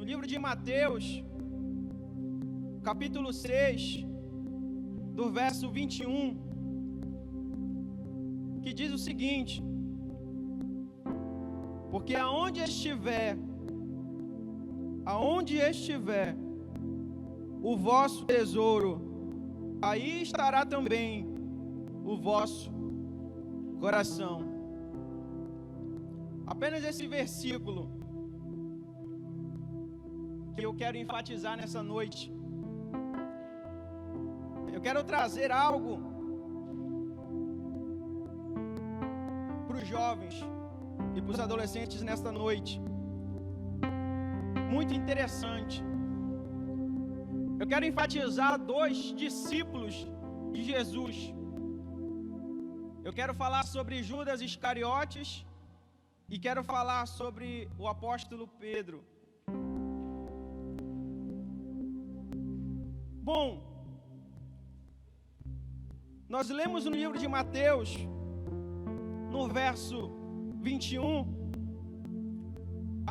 livro de Mateus, capítulo 6, do verso 21, que diz o seguinte: porque aonde estiver o vosso tesouro, aí estará também o vosso coração. Apenas esse versículo que eu quero enfatizar nessa noite. Eu quero trazer algo para os jovens e para os adolescentes nesta noite. Muito interessante. Eu quero enfatizar dois discípulos de Jesus. Eu quero falar sobre Judas Iscariotes e quero falar sobre o apóstolo Pedro. Bom, nós lemos no livro de Mateus, no verso 21,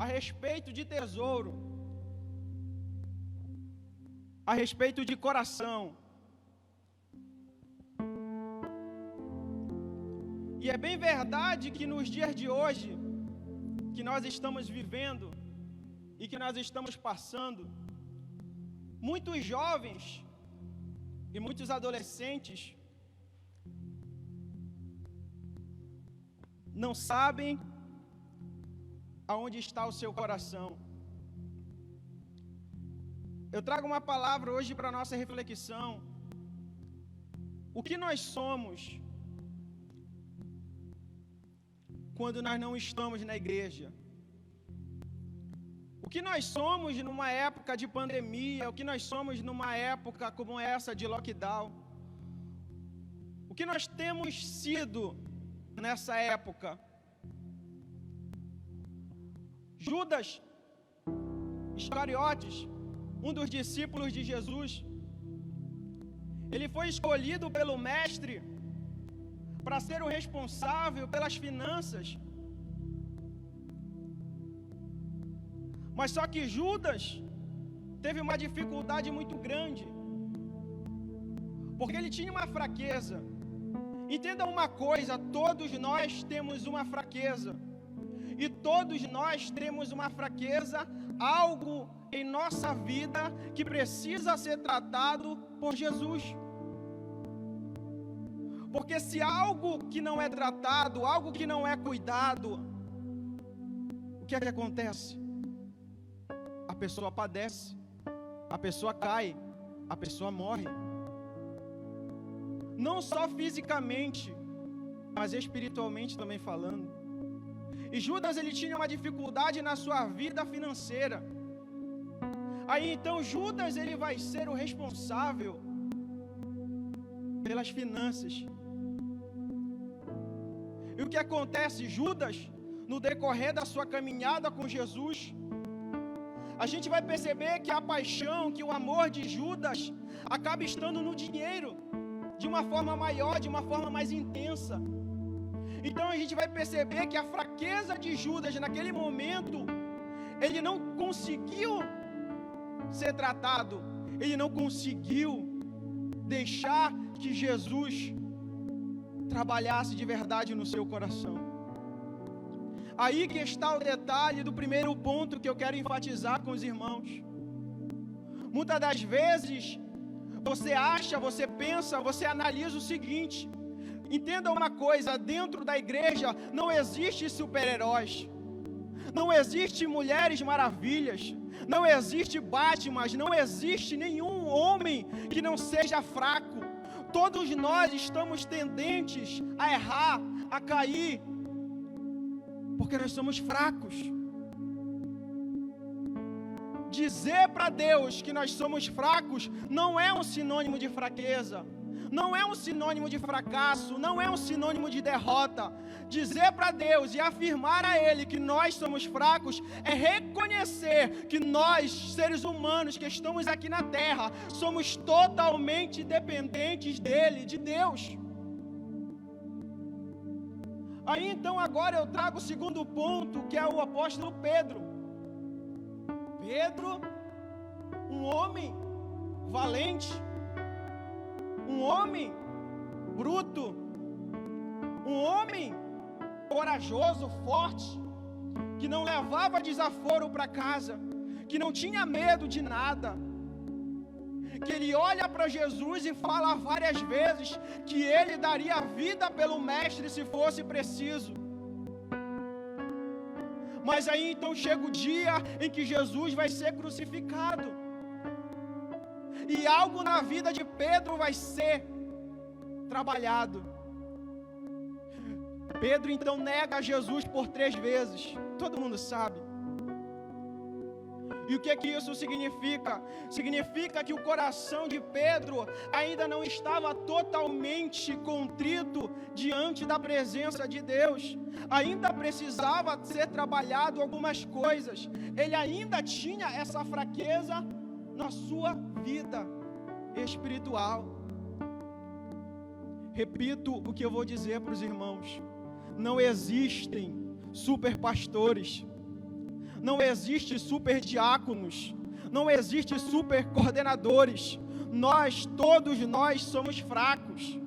a respeito de tesouro, a respeito de coração. E é bem verdade que nos dias de hoje, que nós estamos vivendo e que nós estamos passando, muitos jovens e muitos adolescentes não sabem aonde está o seu coração. Eu trago uma palavra hoje para a nossa reflexão. O que nós somos quando nós não estamos na igreja? O que nós somos numa época de pandemia? O que nós somos numa época como essa de lockdown? O que nós temos sido nessa época? Judas Iscariotes, um dos discípulos de Jesus, ele foi escolhido pelo mestre para ser o responsável pelas finanças. Mas só que Judas teve uma dificuldade muito grande, porque ele tinha uma fraqueza. Entenda uma coisa, todos nós temos uma fraqueza. E todos nós temos uma fraqueza, algo em nossa vida que precisa ser tratado por Jesus. Porque se algo que não é tratado, algo que não é cuidado, o que é que acontece? A pessoa padece, a pessoa cai, a pessoa morre. Não só fisicamente, mas espiritualmente também falando. E Judas, ele tinha uma dificuldade na sua vida financeira. Aí então Judas, ele vai ser o responsável pelas finanças. E o que acontece? Judas, no decorrer da sua caminhada com Jesus, a gente vai perceber que a paixão, que o amor de Judas acaba estando no dinheiro, de uma forma maior, de uma forma mais intensa. Então a gente vai perceber que a fraqueza de Judas naquele momento, ele não conseguiu ser tratado, ele não conseguiu deixar que Jesus trabalhasse de verdade no seu coração. Aí que está o detalhe do primeiro ponto que eu quero enfatizar com os irmãos. Muitas das vezes, você acha, você pensa, você analisa o seguinte: entenda uma coisa, dentro da igreja não existe super-heróis, não existe mulheres maravilhas, não existe Batman, não existe nenhum homem que não seja fraco. Todos nós estamos tendentes a errar, a cair, porque nós somos fracos. Dizer para Deus que nós somos fracos não é um sinônimo de fraqueza, não é um sinônimo de fracasso, não é um sinônimo de derrota. Dizer para Deus e afirmar a Ele que nós somos fracos é reconhecer que nós, seres humanos que estamos aqui na terra, somos totalmente dependentes dEle, de Deus. Aí então agora eu trago o segundo ponto, que é o apóstolo Pedro. Pedro, um homem valente, um homem bruto, um homem corajoso, forte, que não levava desaforo para casa, que não tinha medo de nada, que ele olha para Jesus e fala várias vezes que ele daria a vida pelo mestre se fosse preciso. Mas aí então chega o dia em que Jesus vai ser crucificado, e algo na vida de Pedro vai ser trabalhado. Pedro então nega Jesus por 3 vezes, todo mundo sabe. E o que isso significa? Significa que o coração de Pedro ainda não estava totalmente contrito diante da presença de Deus. Ainda precisava ser trabalhado algumas coisas. Ele ainda tinha essa fraqueza na sua vida espiritual. Repito o que eu vou dizer para os irmãos: não existem super pastores, não existe super diáconos, não existe super coordenadores. Todos nós somos fracos.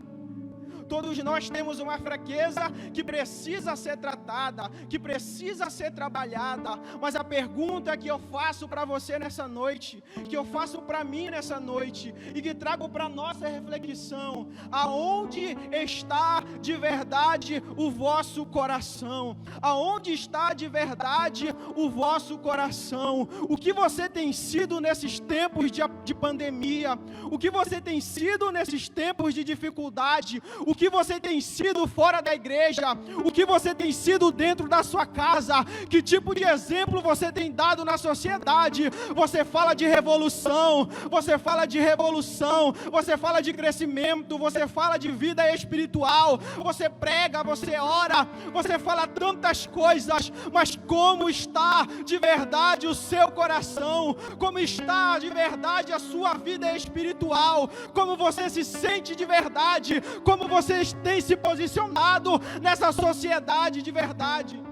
Todos nós temos uma fraqueza que precisa ser tratada, que precisa ser trabalhada. Mas a pergunta que eu faço para você nessa noite, que eu faço para mim nessa noite, e que trago para nossa reflexão: aonde está de verdade o vosso coração? Aonde está de verdade o vosso coração? O que você tem sido nesses tempos de pandemia? O que você tem sido nesses tempos de dificuldade? O que você tem sido fora da igreja? O que você tem sido dentro da sua casa? Que tipo de exemplo você tem dado na sociedade? Você fala de revolução, você fala de revolução, você fala de crescimento, você fala de vida espiritual, você prega, você ora, você fala tantas coisas, mas como está de verdade o seu coração? Como está de verdade a sua vida espiritual? Como você se sente de verdade? Como você tem se posicionado nessa sociedade de verdade?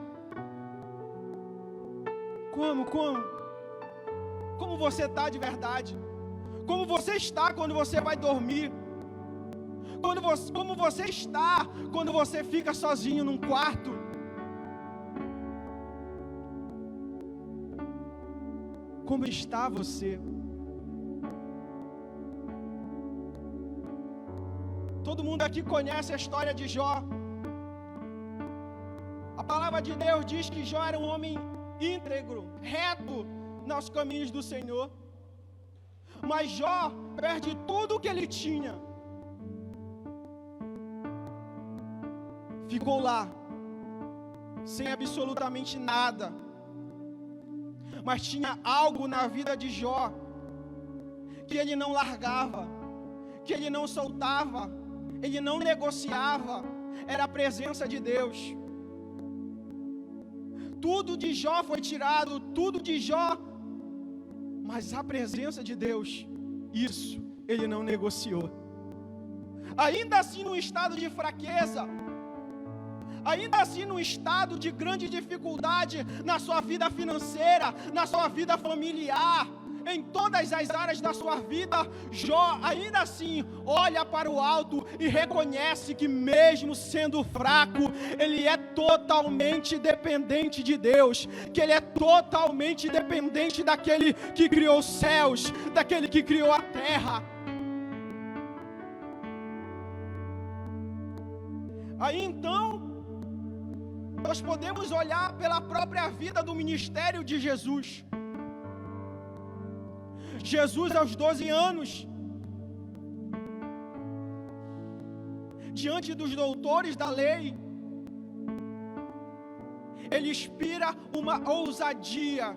Como você está de verdade? Como você está quando você vai dormir? Como você está quando você fica sozinho num quarto? Como está você? Todo mundo aqui conhece a história de Jó. A palavra de Deus diz que Jó era um homem íntegro, reto nos caminhos do Senhor. Mas Jó perde tudo o que ele tinha. Ficou lá, sem absolutamente nada. Mas tinha algo na vida de Jó que ele não largava, que ele não soltava, ele não negociava. Era a presença de Deus. Tudo de Jó foi tirado, tudo de Jó, mas a presença de Deus, isso ele não negociou. Ainda assim, num estado de fraqueza, ainda assim num estado de grande dificuldade na sua vida financeira, na sua vida familiar, em todas as áreas da sua vida, Jó ainda assim olha para o alto e reconhece que mesmo sendo fraco, ele é totalmente dependente de Deus, que ele é totalmente dependente daquele que criou os céus, daquele que criou a terra. Aí então, nós podemos olhar pela própria vida do ministério de Jesus. Jesus, aos 12 anos, diante dos doutores da lei, ele inspira uma ousadia,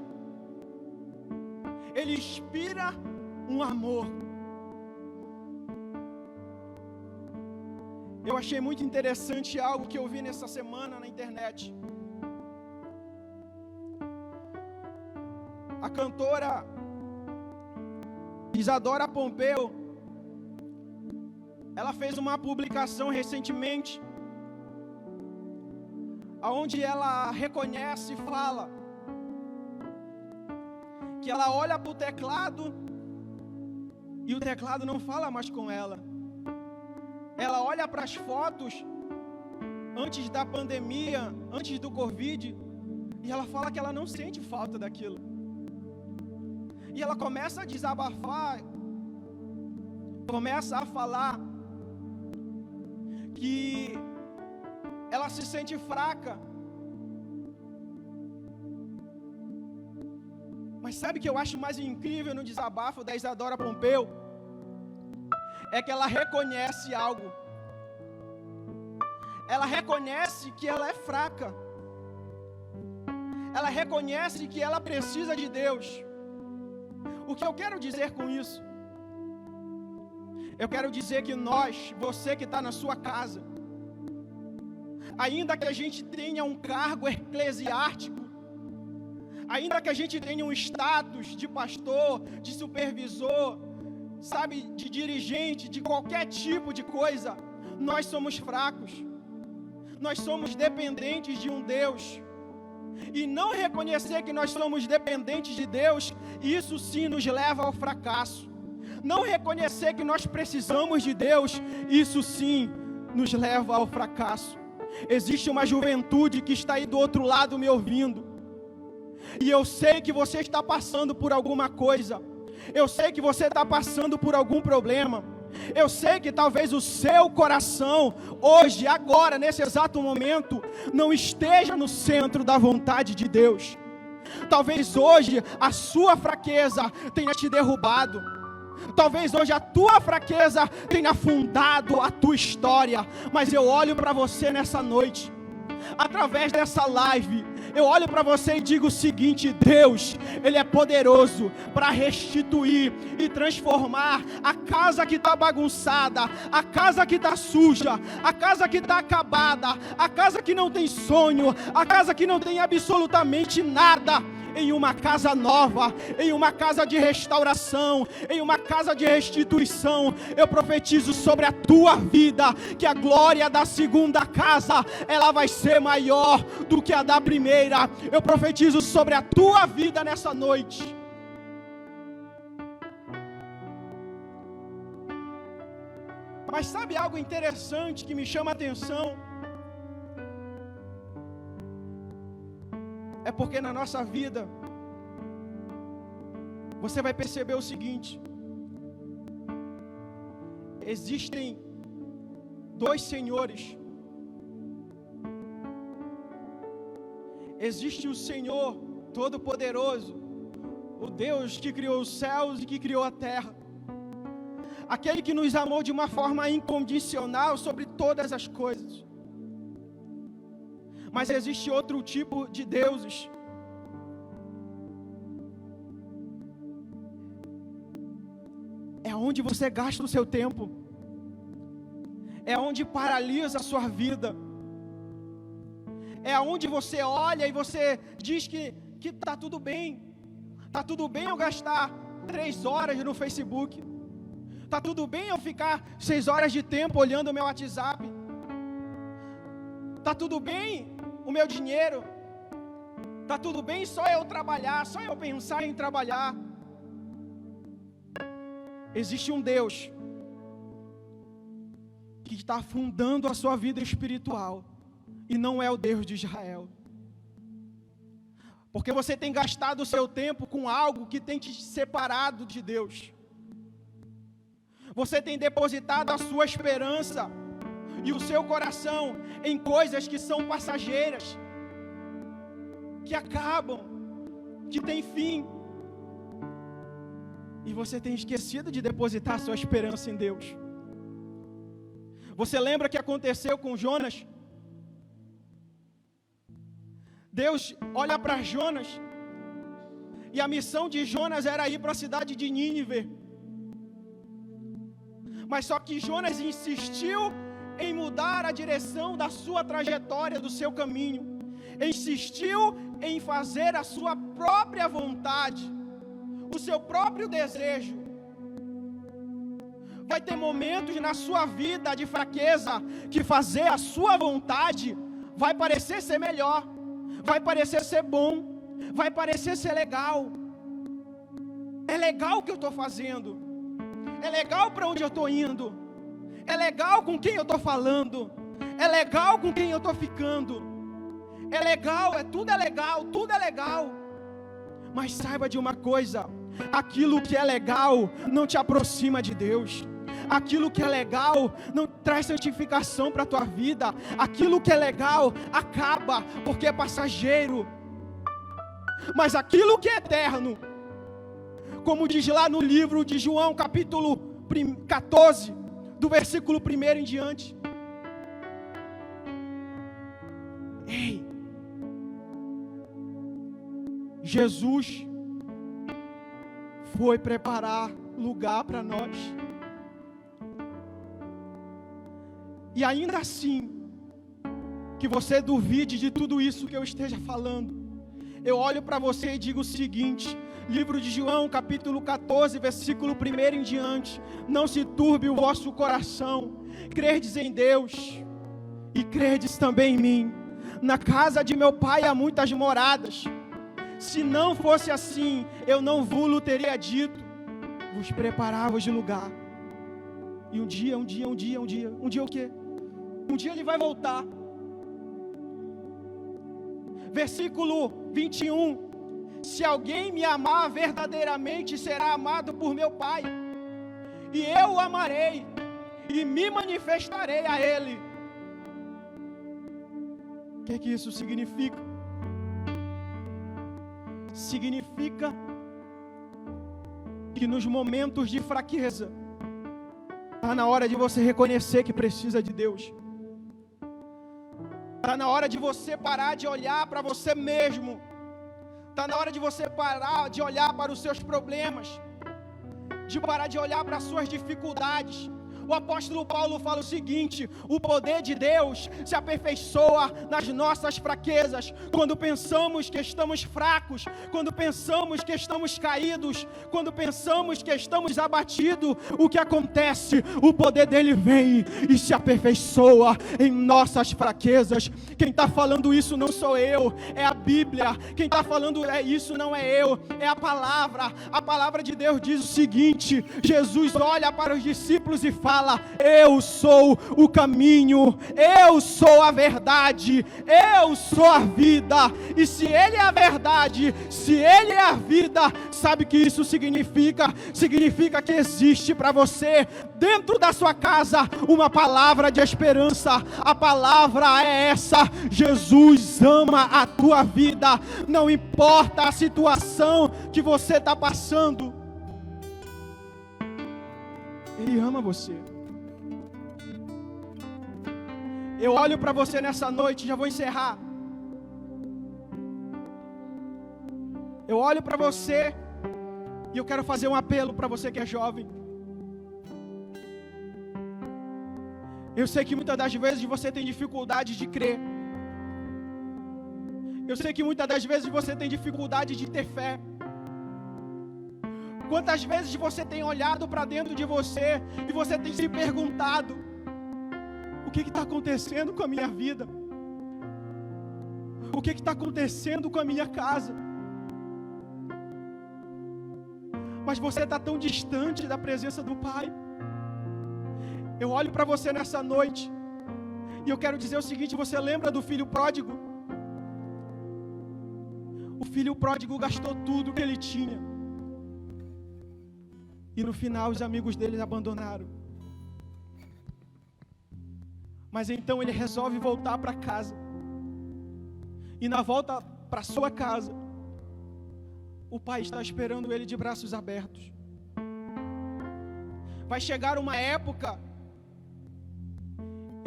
ele inspira um amor. Eu achei muito interessante algo que eu vi nessa semana na internet. A cantora Isadora Pompeu, ela fez uma publicação recentemente, onde ela reconhece e fala que ela olha para o teclado e o teclado não fala mais com ela. Ela olha para as fotos antes da pandemia, antes do Covid, e ela fala que ela não sente falta daquilo. E ela começa a desabafar, começa a falar que ela se sente fraca. Mas sabe o que eu acho mais incrível no desabafo da Isadora Pompeu? É que ela reconhece algo. Ela reconhece que ela é fraca. Ela reconhece que ela precisa de Deus. O que eu quero dizer com isso? Eu quero dizer que nós, você que está na sua casa, ainda que a gente tenha um cargo eclesiástico, ainda que a gente tenha um status de pastor, de supervisor, sabe, de dirigente, de qualquer tipo de coisa, nós somos fracos. Nós somos dependentes de um Deus. E não reconhecer que nós somos dependentes de Deus, isso sim nos leva ao fracasso. Não reconhecer que nós precisamos de Deus, isso sim nos leva ao fracasso. Existe uma juventude que está aí do outro lado me ouvindo. E eu sei que você está passando por alguma coisa. Eu sei que você está passando por algum problema. Eu sei que talvez o seu coração, hoje, agora, nesse exato momento, não esteja no centro da vontade de Deus. Talvez hoje a sua fraqueza tenha te derrubado. Talvez hoje a tua fraqueza tenha afundado a tua história. Mas eu olho para você nessa noite, através dessa live, eu olho para você e digo o seguinte: Deus, Ele é poderoso para restituir e transformar a casa que está bagunçada, a casa que está suja, a casa que está acabada, a casa que não tem sonho, a casa que não tem absolutamente nada, em uma casa nova, em uma casa de restauração, em uma casa de restituição. Eu profetizo sobre a tua vida que a glória da segunda casa, ela vai ser maior do que a da primeira. Eu profetizo sobre a tua vida nessa noite. Mas sabe algo interessante que me chama a atenção? É porque na nossa vida, você vai perceber o seguinte: existem dois senhores. Existe o Senhor Todo-Poderoso, o Deus que criou os céus e que criou a terra, aquele que nos amou de uma forma incondicional sobre todas as coisas. Mas existe outro tipo de deuses. É onde você gasta o seu tempo. É onde paralisa a sua vida. É onde você olha e você diz que está tudo bem. Está tudo bem eu gastar 3 horas no Facebook. Está tudo bem eu ficar 6 horas de tempo olhando o meu WhatsApp. Está tudo bem o meu dinheiro. Está tudo bem só eu trabalhar, só eu pensar em trabalhar. Existe um Deus que está afundando a sua vida espiritual, e não é o Deus de Israel. Porque você tem gastado o seu tempo com algo que tem te separado de Deus. Você tem depositado a sua esperança e o seu coração em coisas que são passageiras, que acabam, que têm fim. E você tem esquecido de depositar a sua esperança em Deus. Você lembra o que aconteceu com Jonas? Deus olha para Jonas, e a missão de Jonas era ir para a cidade de Nínive. Mas só que Jonas insistiu em mudar a direção da sua trajetória, do seu caminho. Insistiu em fazer a sua própria vontade, o seu próprio desejo. Vai ter momentos na sua vida de fraqueza que fazer a sua vontade vai parecer ser melhor, vai parecer ser bom, vai parecer ser legal. É legal o que eu estou fazendo. É legal para onde eu estou indo. É legal com quem eu estou falando. É legal com quem eu estou ficando. É legal, tudo é legal, tudo é legal. Mas saiba de uma coisa: aquilo que é legal não te aproxima de Deus. Aquilo que é legal não traz santificação para a tua vida. Aquilo que é legal acaba, porque é passageiro. Mas aquilo que é eterno, como diz lá no livro de João, capítulo 14, do versículo 1 em diante. Ei, Jesus foi preparar lugar para nós. E ainda assim, que você duvide de tudo isso que eu esteja falando, eu olho para você e digo o seguinte: livro de João, capítulo 14, versículo 1 em diante: não se turbe o vosso coração, credes em Deus e credes também em mim. Na casa de meu pai há muitas moradas. Se não fosse assim, eu não vos teria dito, vos preparava de lugar. E um dia o quê? Um dia ele vai voltar. Versículo 21: se alguém me amar verdadeiramente, será amado por meu Pai, e eu o amarei, e me manifestarei a ele. O que isso significa? Significa que nos momentos de fraqueza, está na hora de você reconhecer que precisa de Deus. Está na hora de você parar de olhar para você mesmo. Está na hora de você parar de olhar para os seus problemas, de parar de olhar para as suas dificuldades. O apóstolo Paulo fala o seguinte: o poder de Deus se aperfeiçoa nas nossas fraquezas. Quando pensamos que estamos fracos, quando pensamos que estamos caídos, quando pensamos que estamos abatidos, o que acontece? O poder dele vem e se aperfeiçoa em nossas fraquezas. Quem está falando isso não sou eu, é a Bíblia. Quem está falando isso não é eu, é a palavra. A palavra de Deus diz o seguinte: Jesus olha para os discípulos e fala: eu sou o caminho, eu sou a verdade, eu sou a vida. E se ele é a verdade, se ele é a vida, sabe o que isso significa? Significa que existe para você, dentro da sua casa, uma palavra de esperança. A palavra é essa: Jesus ama a tua vida. Não importa a situação que você está passando, Ele ama você. Eu olho para você nessa noite, já vou encerrar. Eu olho para você e eu quero fazer um apelo para você que é jovem. Eu sei que muitas das vezes você tem dificuldade de crer. Eu sei que muitas das vezes você tem dificuldade de ter fé. Quantas vezes você tem olhado para dentro de você e você tem se perguntado: o que está acontecendo com a minha vida? O que está acontecendo com a minha casa? Mas você está tão distante da presença do Pai. Eu olho para você nessa noite e eu quero dizer o seguinte: você lembra do filho pródigo? O filho pródigo gastou tudo que ele tinha. E no final os amigos dele abandonaram. Mas então ele resolve voltar para casa. E na volta para sua casa, o pai está esperando ele de braços abertos. Vai chegar uma época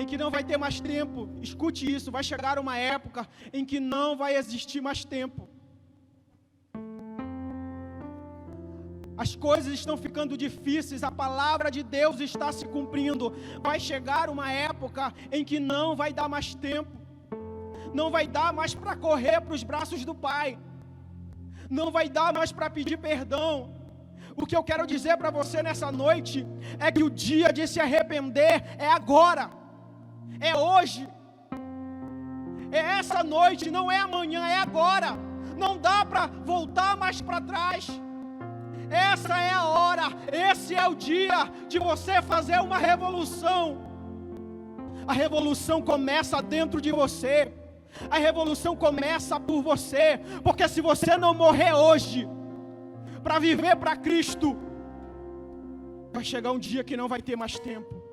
em que não vai ter mais tempo. Escute isso: vai chegar uma época em que não vai existir mais tempo. As coisas estão ficando difíceis, a palavra de Deus está se cumprindo. Vai chegar uma época em que não vai dar mais tempo, não vai dar mais para correr para os braços do Pai, não vai dar mais para pedir perdão. O que eu quero dizer para você nessa noite é que o dia de se arrepender é agora, é hoje, é essa noite, não é amanhã, é agora. Não dá para voltar mais para trás. Essa é a hora, esse é o dia de você fazer uma revolução. A revolução começa dentro de você. A revolução começa por você. Porque se você não morrer hoje, para viver para Cristo, vai chegar um dia que não vai ter mais tempo.